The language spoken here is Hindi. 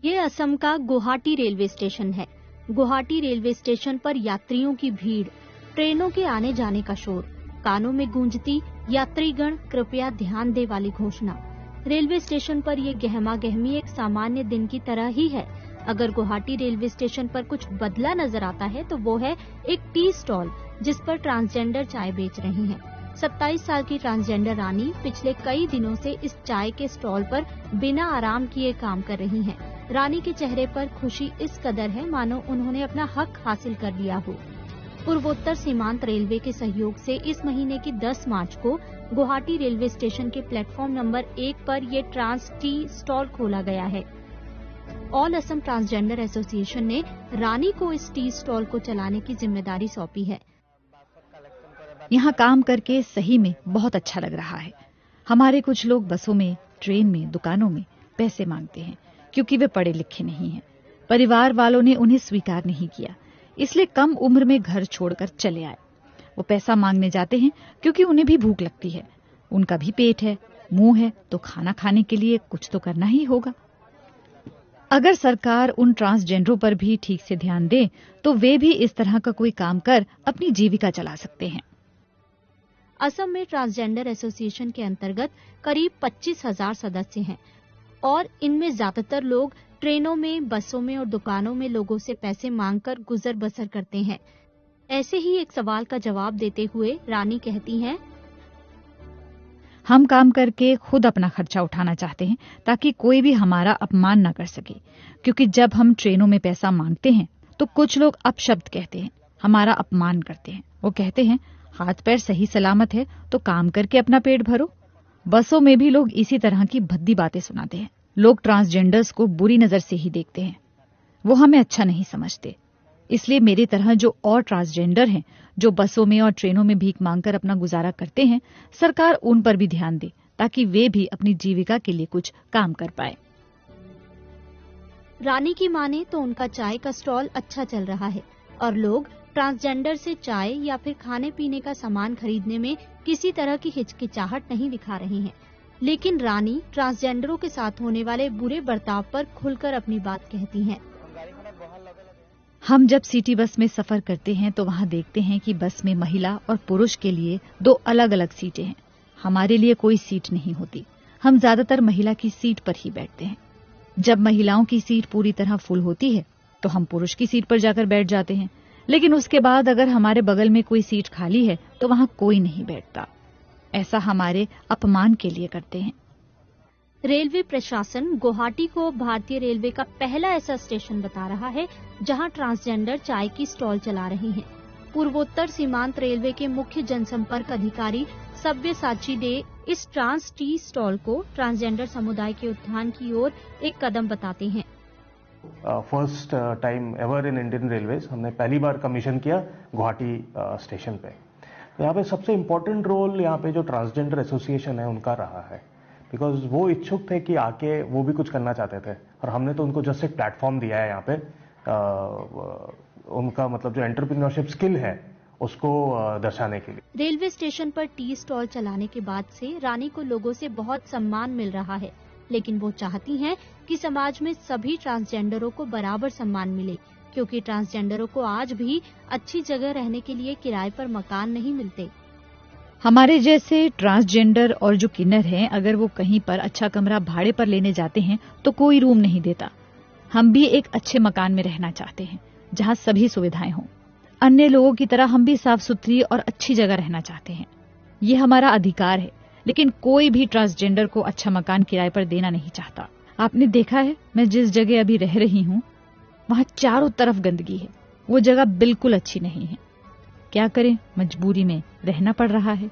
ये असम का गुवाहाटी रेलवे स्टेशन है। गुवाहाटी रेलवे स्टेशन पर यात्रियों की भीड़, ट्रेनों के आने जाने का शोर, कानों में गूंजती यात्रीगण कृपया ध्यान दे वाली घोषणा। रेलवे स्टेशन पर ये गहमा गहमी एक सामान्य दिन की तरह ही है। अगर गुवाहाटी रेलवे स्टेशन पर कुछ बदला नजर आता है तो वो है एक टी स्टॉल जिस पर ट्रांसजेंडर चाय बेच रही हैं। 27 साल की ट्रांसजेंडर रानी पिछले कई दिनों से इस चाय के स्टॉल पर बिना आराम किए काम कर रही हैं। रानी के चेहरे पर खुशी इस कदर है मानो उन्होंने अपना हक हासिल कर लिया हो। पूर्वोत्तर सीमांत रेलवे के सहयोग से इस महीने की 10 मार्च को गुवाहाटी रेलवे स्टेशन के प्लेटफॉर्म नंबर 1 पर ये ट्रांस टी स्टॉल खोला गया है। ऑल असम ट्रांसजेंडर एसोसिएशन ने रानी को इस टी स्टॉल को चलाने की जिम्मेदारी सौंपी है। यहाँ काम करके सही में बहुत अच्छा लग रहा है। हमारे कुछ लोग बसों में, ट्रेन में, दुकानों में पैसे मांगते हैं क्योंकि वे पढ़े लिखे नहीं हैं। परिवार वालों ने उन्हें स्वीकार नहीं किया, इसलिए कम उम्र में घर छोड़कर चले आए। वो पैसा मांगने जाते हैं क्योंकि उन्हें भी भूख लगती है। उनका भी पेट है, मुंह है, तो खाना खाने के लिए कुछ तो करना ही होगा। अगर सरकार उन ट्रांसजेंडरों पर भी ठीक से ध्यान दे तो वे भी इस तरह का कोई काम कर अपनी जीविका चला सकते हैं। असम में ट्रांसजेंडर एसोसिएशन के अंतर्गत करीब 25,000 सदस्य हैं और इनमें ज्यादातर लोग ट्रेनों में, बसों में और दुकानों में लोगों से पैसे मांगकर गुजर बसर करते हैं। ऐसे ही एक सवाल का जवाब देते हुए रानी कहती हैं, हम काम करके खुद अपना खर्चा उठाना चाहते हैं ताकि कोई भी हमारा अपमान न कर सके, क्योंकि जब हम ट्रेनों में पैसा मांगते हैं तो कुछ लोग अपशब्द कहते हैं, हमारा अपमान करते हैं। वो कहते हैं हाथ पैर सही सलामत है तो काम करके अपना पेट भरो। बसों में भी लोग इसी तरह की भद्दी बातें सुनाते हैं। लोग ट्रांसजेंडर्स को बुरी नजर से ही देखते हैं, वो हमें अच्छा नहीं समझते। इसलिए मेरी तरह जो और ट्रांसजेंडर हैं जो बसों में और ट्रेनों में भीख मांगकर अपना गुजारा करते हैं, सरकार उन पर भी ध्यान दे ताकि वे भी अपनी जीविका के लिए कुछ काम कर पाए। रानी की माने तो उनका चाय का स्टॉल अच्छा चल रहा है और लोग ट्रांसजेंडर से चाय या फिर खाने पीने का सामान खरीदने में किसी तरह की हिचकिचाहट नहीं दिखा रही हैं। लेकिन रानी ट्रांसजेंडरों के साथ होने वाले बुरे बर्ताव पर खुलकर अपनी बात कहती हैं। हम जब सिटी बस में सफर करते हैं तो वहां देखते हैं कि बस में महिला और पुरुष के लिए 2 अलग अलग सीटें हैं। हमारे लिए कोई सीट नहीं होती। हम ज्यादातर महिला की सीट पर ही बैठते हैं। जब महिलाओं की सीट पूरी तरह फुल होती है तो हम पुरुष की सीट पर जाकर बैठ जाते हैं, लेकिन उसके बाद अगर हमारे बगल में कोई सीट खाली है तो वहां कोई नहीं बैठता। ऐसा हमारे अपमान के लिए करते हैं। रेलवे प्रशासन गुवाहाटी को भारतीय रेलवे का पहला ऐसा स्टेशन बता रहा है जहां ट्रांसजेंडर चाय की स्टॉल चला रही हैं। पूर्वोत्तर सीमांत रेलवे के मुख्य जनसंपर्क अधिकारी सब्यसाची डे इस ट्रांस टी स्टॉल को ट्रांसजेंडर समुदाय के उत्थान की ओर एक कदम बताते हैं। First time ever in Indian railways हमने पहली बार कमीशन किया गुवाहाटी स्टेशन पे। यहाँ पे सबसे इम्पोर्टेंट रोल यहाँ पे जो ट्रांसजेंडर एसोसिएशन है उनका रहा है, बिकॉज वो इच्छुक थे कि आके वो भी कुछ करना चाहते थे और हमने तो उनको जस्ट एक प्लेटफॉर्म दिया है यहाँ पे। उनका मतलब जो एंटरप्रेन्योरशिप स्किल है उसको दर्शाने के लिए। रेलवे स्टेशन पर टी स्टॉल चलाने के बाद से रानी को लोगों से बहुत सम्मान मिल रहा है, लेकिन वो चाहती हैं कि समाज में सभी ट्रांसजेंडरों को बराबर सम्मान मिले, क्योंकि ट्रांसजेंडरों को आज भी अच्छी जगह रहने के लिए किराए पर मकान नहीं मिलते। हमारे जैसे ट्रांसजेंडर और जो किन्नर हैं, अगर वो कहीं पर अच्छा कमरा भाड़े पर लेने जाते हैं तो कोई रूम नहीं देता। हम भी एक अच्छे मकान में रहना चाहते हैं जहां सभी सुविधाएं हों। अन्य लोगों की तरह हम भी साफ सुथरी और अच्छी जगह रहना चाहते हैं। ये हमारा अधिकार है, लेकिन कोई भी ट्रांसजेंडर को अच्छा मकान किराए पर देना नहीं चाहता। आपने देखा है, मैं जिस जगह अभी रह रही हूँ वहां चारों तरफ गंदगी है। वो जगह बिल्कुल अच्छी नहीं है। क्या करें, मजबूरी में रहना पड़ रहा है।